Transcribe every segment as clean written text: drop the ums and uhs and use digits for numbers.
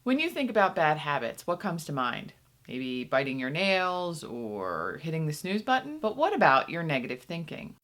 When you think about bad habits, what comes to mind? Maybe biting your nails or hitting the snooze button? But what about your negative thinking?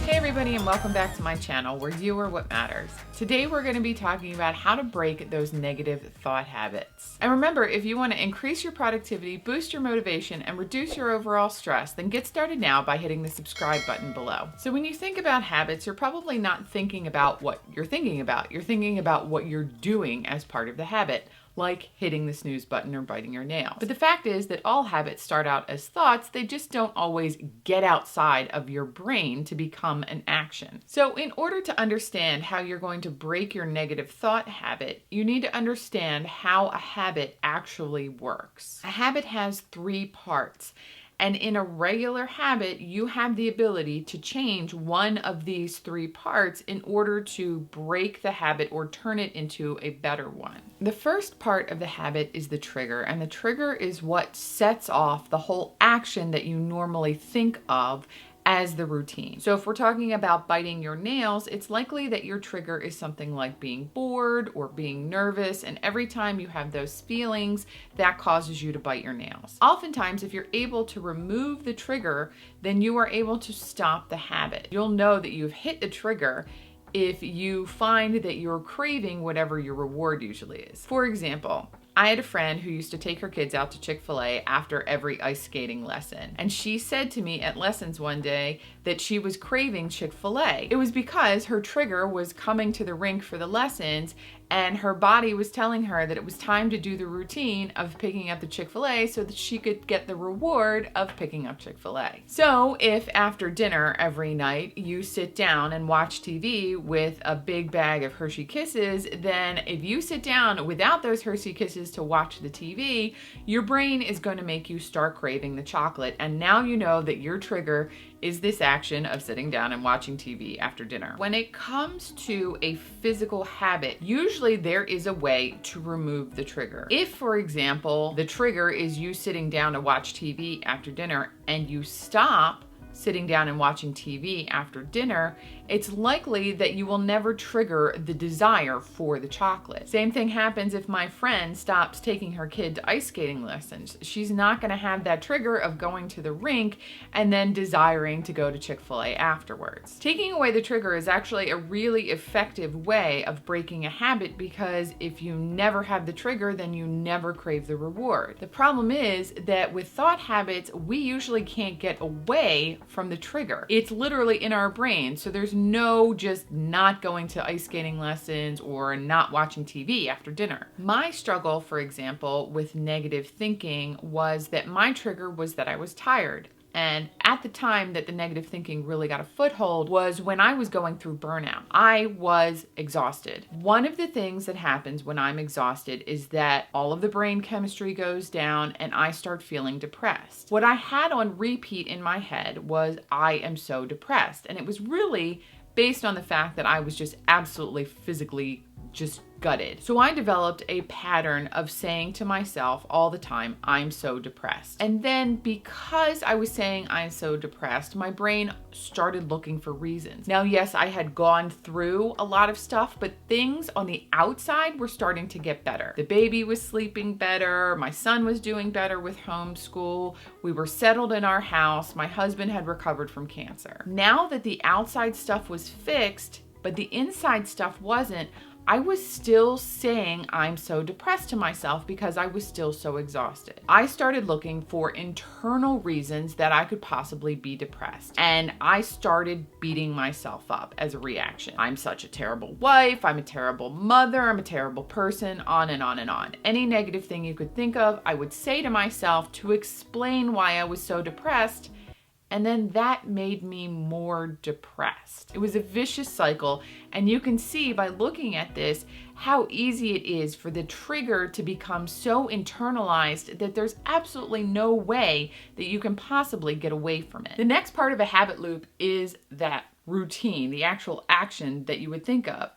Hey everybody, and welcome back to my channel where you are what matters. Today we're going to be talking about how to break those negative thought habits. And remember, if you want to increase your productivity, boost your motivation, and reduce your overall stress, then get started now by hitting the subscribe button below. So when you think about habits, you're probably not thinking about what you're thinking about. You're thinking about what you're doing as part of the habit, like hitting the snooze button or biting your nails. But the fact is that all habits start out as thoughts, they just don't always get outside of your brain to become an action. So in order to understand how you're going to break your negative thought habit, you need to understand how a habit actually works. A habit has 3 parts. And in a regular habit, you have the ability to change one of these 3 parts in order to break the habit or turn it into a better one. The first part of the habit is the trigger, and the trigger is what sets off the whole action that you normally think of as the routine. So if we're talking about biting your nails, it's likely that your trigger is something like being bored or being nervous, and every time you have those feelings, that causes you to bite your nails. Oftentimes, if you're able to remove the trigger, then you are able to stop the habit. You'll know that you've hit the trigger if you find that you're craving whatever your reward usually is. For example, I had a friend who used to take her kids out to Chick-fil-A after every ice skating lesson. And she said to me at lessons one day that she was craving Chick-fil-A. It was because her trigger was coming to the rink for the lessons, and her body was telling her that it was time to do the routine of picking up the Chick-fil-A so that she could get the reward of picking up Chick-fil-A. So if after dinner every night you sit down and watch TV with a big bag of Hershey Kisses, then if you sit down without those Hershey Kisses to watch the TV, your brain is going to make you start craving the chocolate. And now you know that your trigger is this action of sitting down and watching TV after dinner. When it comes to a physical habit, usually there is a way to remove the trigger. If, for example, the trigger is you sitting down to watch TV after dinner and you stop sitting down and watching TV after dinner, it's likely that you will never trigger the desire for the chocolate. Same thing happens if my friend stops taking her kid to ice skating lessons. She's not going to have that trigger of going to the rink and then desiring to go to Chick-fil-A afterwards. Taking away the trigger is actually a really effective way of breaking a habit, because if you never have the trigger, then you never crave the reward. The problem is that with thought habits, we usually can't get away from the trigger. It's literally in our brain, so there's no just not going to ice skating lessons or not watching TV after dinner. My struggle, for example, with negative thinking was that my trigger was that I was tired. And at the time that the negative thinking really got a foothold was when I was going through burnout. I was exhausted. One of the things that happens when I'm exhausted is that all of the brain chemistry goes down and I start feeling depressed. What I had on repeat in my head was, I am so depressed. And it was really based on the fact that I was just absolutely physically just gutted. So I developed a pattern of saying to myself all the time, I'm so depressed. And then because I was saying I'm so depressed, my brain started looking for reasons. Now, yes, I had gone through a lot of stuff, but things on the outside were starting to get better. The baby was sleeping better. My son was doing better with homeschool. We were settled in our house. My husband had recovered from cancer. Now that the outside stuff was fixed, but the inside stuff wasn't, I was still saying I'm so depressed to myself because I was still so exhausted. I started looking for internal reasons that I could possibly be depressed. And I started beating myself up as a reaction. I'm such a terrible wife, I'm a terrible mother, I'm a terrible person, on and on and on. Any negative thing you could think of, I would say to myself to explain why I was so depressed. And then that made me more depressed. It was a vicious cycle, and you can see by looking at this how easy it is for the trigger to become so internalized that there's absolutely no way that you can possibly get away from it. The next part of a habit loop is that routine, the actual action that you would think of.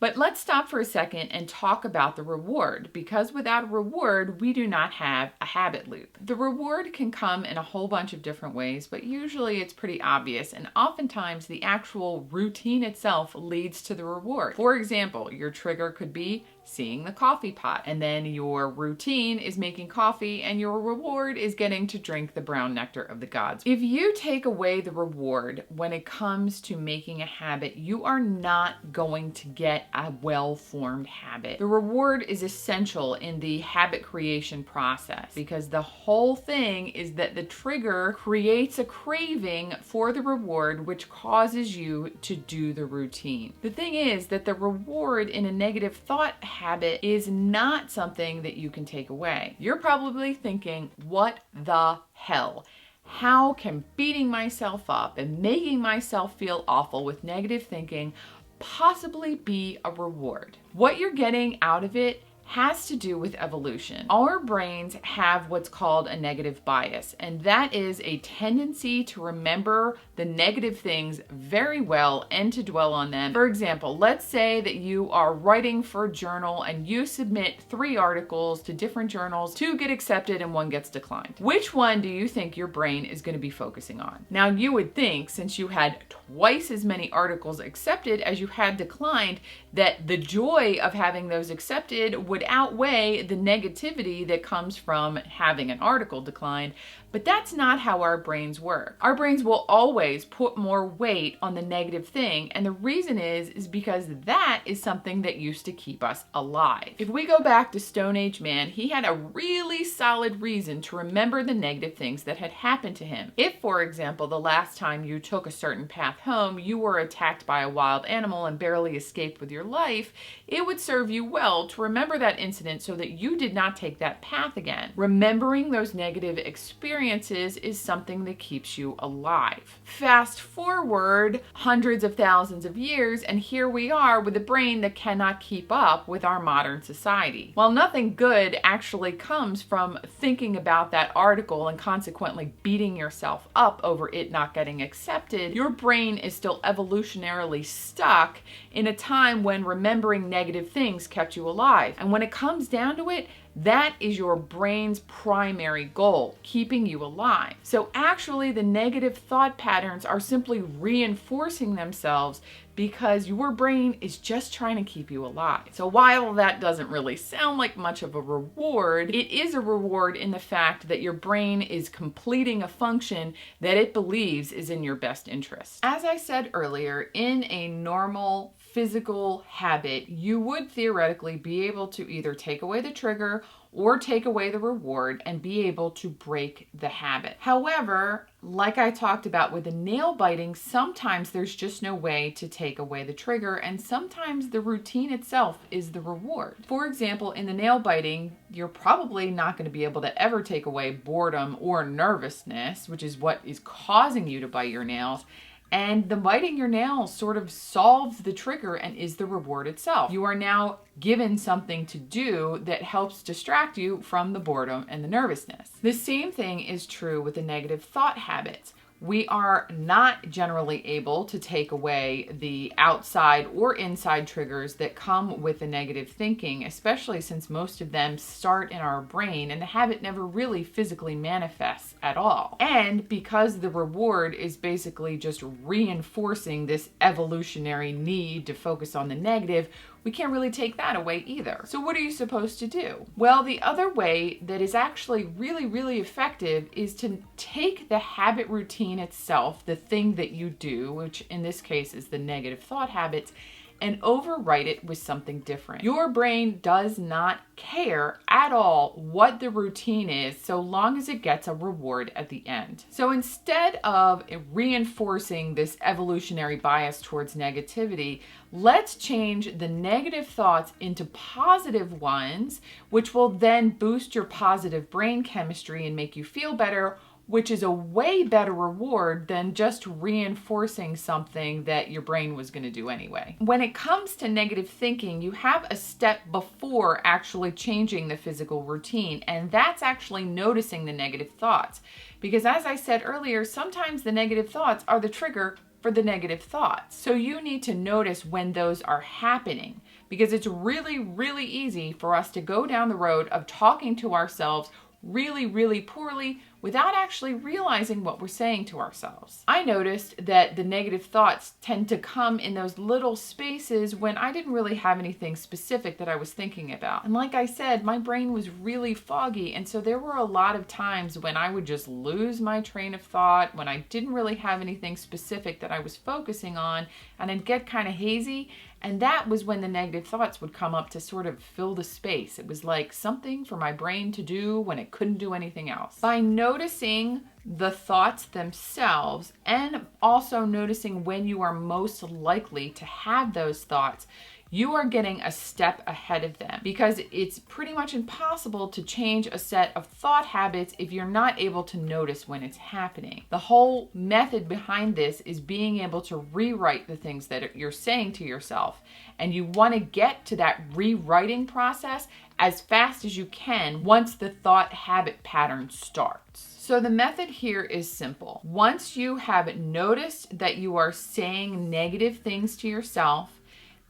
But let's stop for a second and talk about the reward, because without a reward, we do not have a habit loop. The reward can come in a whole bunch of different ways, but usually it's pretty obvious, and oftentimes the actual routine itself leads to the reward. For example, your trigger could be seeing the coffee pot, and then your routine is making coffee, and your reward is getting to drink the brown nectar of the gods. If you take away the reward when it comes to making a habit, you are not going to get a well-formed habit. The reward is essential in the habit creation process, because the whole thing is that the trigger creates a craving for the reward, which causes you to do the routine. The thing is that the reward in a negative thought habit is not something that you can take away. You're probably thinking, what the hell? How can beating myself up and making myself feel awful with negative thinking possibly be a reward? What you're getting out of it has to do with evolution. Our brains have what's called a negative bias, and that is a tendency to remember the negative things very well and to dwell on them. For example, let's say that you are writing for a journal and you submit 3 articles to different journals, 2 get accepted and 1 gets declined. Which one do you think your brain is going to be focusing on? Now, you would think, since you had twice as many articles accepted as you had declined, that the joy of having those accepted would outweigh the negativity that comes from having an article declined. But that's not how our brains work. Our brains will always put more weight on the negative thing, and the reason is because that is something that used to keep us alive. If we go back to Stone Age man, he had a really solid reason to remember the negative things that had happened to him. If, for example, the last time you took a certain path home, you were attacked by a wild animal and barely escaped with your life, it would serve you well to remember that incident so that you did not take that path again. Remembering those negative experiences is something that keeps you alive. Fast forward hundreds of thousands of years, and here we are with a brain that cannot keep up with our modern society. While nothing good actually comes from thinking about that article and consequently beating yourself up over it not getting accepted, your brain is still evolutionarily stuck in a time when remembering negative things kept you alive. And when it comes down to it, that is your brain's primary goal, keeping you alive. So actually, the negative thought patterns are simply reinforcing themselves because your brain is just trying to keep you alive. So while that doesn't really sound like much of a reward, it is a reward in the fact that your brain is completing a function that it believes is in your best interest. As I said earlier, in a normal physical habit, you would theoretically be able to either take away the trigger or take away the reward and be able to break the habit. However, like I talked about with the nail biting, sometimes there's just no way to take away the trigger, and sometimes the routine itself is the reward. For example, in the nail biting, you're probably not going to be able to ever take away boredom or nervousness, which is what is causing you to bite your nails. And the biting your nails sort of solves the trigger and is the reward itself. You are now given something to do that helps distract you from the boredom and the nervousness. The same thing is true with the negative thought habits. We are not generally able to take away the outside or inside triggers that come with the negative thinking, especially since most of them start in our brain and the habit never really physically manifests at all. And because the reward is basically just reinforcing this evolutionary need to focus on the negative, we can't really take that away either. So what are you supposed to do? Well, the other way that is actually really, really effective is to take the habit routine itself, the thing that you do, which in this case is the negative thought habits, and overwrite it with something different. Your brain does not care at all what the routine is so long as it gets a reward at the end. So instead of reinforcing this evolutionary bias towards negativity, let's change the negative thoughts into positive ones, which will then boost your positive brain chemistry and make you feel better, which is a way better reward than just reinforcing something that your brain was going to do anyway. When it comes to negative thinking, you have a step before actually changing the physical routine, and that's actually noticing the negative thoughts. Because as I said earlier, sometimes the negative thoughts are the trigger for the negative thoughts. So you need to notice when those are happening. because it's really, really easy for us to go down the road of talking to ourselves really, really poorly without actually realizing what we're saying to ourselves. I noticed that the negative thoughts tend to come in those little spaces when I didn't really have anything specific that I was thinking about. And like I said, my brain was really foggy, and so there were a lot of times when I would just lose my train of thought, when I didn't really have anything specific that I was focusing on, and I'd get kind of hazy. And that was when the negative thoughts would come up to sort of fill the space. It was like something for my brain to do when it couldn't do anything else. By noticing the thoughts themselves and also noticing when you are most likely to have those thoughts, you are getting a step ahead of them, because it's pretty much impossible to change a set of thought habits if you're not able to notice when it's happening. The whole method behind this is being able to rewrite the things that you're saying to yourself. And you want to get to that rewriting process as fast as you can once the thought habit pattern starts. So the method here is simple. Once you have noticed that you are saying negative things to yourself,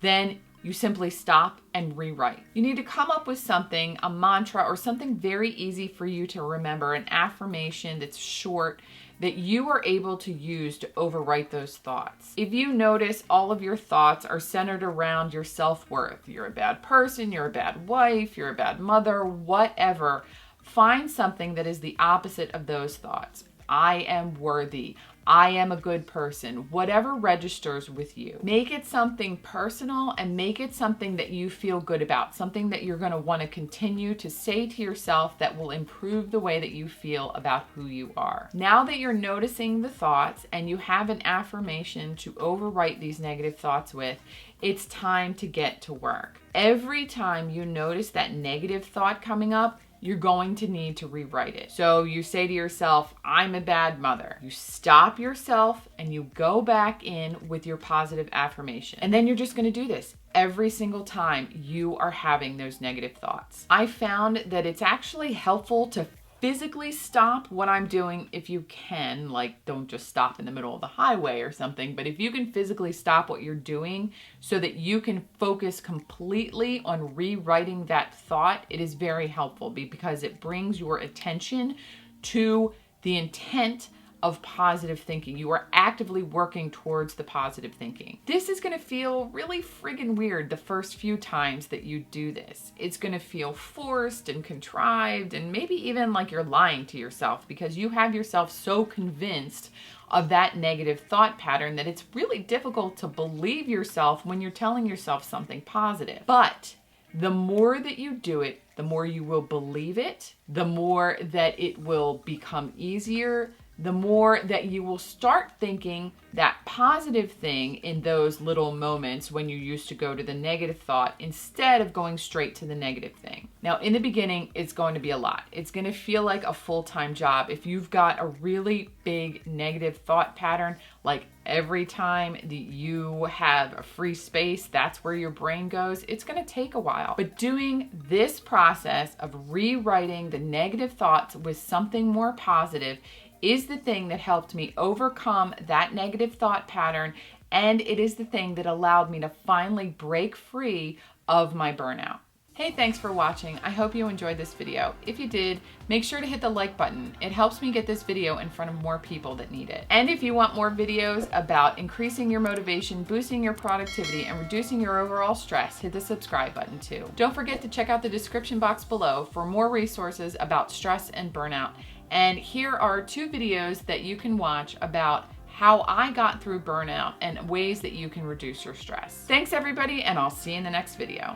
then you simply stop and rewrite. You need to come up with something, a mantra or something very easy for you to remember, an affirmation that's short that you are able to use to overwrite those thoughts. If you notice all of your thoughts are centered around your self-worth, you're a bad person, you're a bad wife, you're a bad mother, whatever, find something that is the opposite of those thoughts. I am worthy. I am a good person. Whatever registers with you. Make it something personal and make it something that you feel good about. Something that you're going to want to continue to say to yourself that will improve the way that you feel about who you are. Now that you're noticing the thoughts and you have an affirmation to overwrite these negative thoughts with, it's time to get to work. Every time you notice that negative thought coming up, you're going to need to rewrite it. So you say to yourself, I'm a bad mother. You stop yourself and you go back in with your positive affirmation. And then you're just gonna do this every single time you are having those negative thoughts. I found that it's actually helpful to physically stop what I'm doing if you can, like don't just stop in the middle of the highway or something, but if you can physically stop what you're doing so that you can focus completely on rewriting that thought, it is very helpful because it brings your attention to the intent of positive thinking. You are actively working towards the positive thinking. This is gonna feel really friggin' weird the first few times that you do this. It's gonna feel forced and contrived and maybe even like you're lying to yourself because you have yourself so convinced of that negative thought pattern that it's really difficult to believe yourself when you're telling yourself something positive. But the more that you do it, the more you will believe it, the more that it will become easier, the more that you will start thinking that positive thing in those little moments when you used to go to the negative thought instead of going straight to the negative thing. Now, in the beginning, it's going to be a lot. It's going to feel like a full-time job. If you've got a really big negative thought pattern, like every time that you have a free space, that's where your brain goes, it's going to take a while. But doing this process of rewriting the negative thoughts with something more positive is the thing that helped me overcome that negative thought pattern, and it is the thing that allowed me to finally break free of my burnout. Hey, thanks for watching. I hope you enjoyed this video. If you did, make sure to hit the like button. It helps me get this video in front of more people that need it. And if you want more videos about increasing your motivation, boosting your productivity, and reducing your overall stress, hit the subscribe button too. Don't forget to check out the description box below for more resources about stress and burnout. And here are 2 videos that you can watch about how I got through burnout and ways that you can reduce your stress. Thanks everybody, and I'll see you in the next video.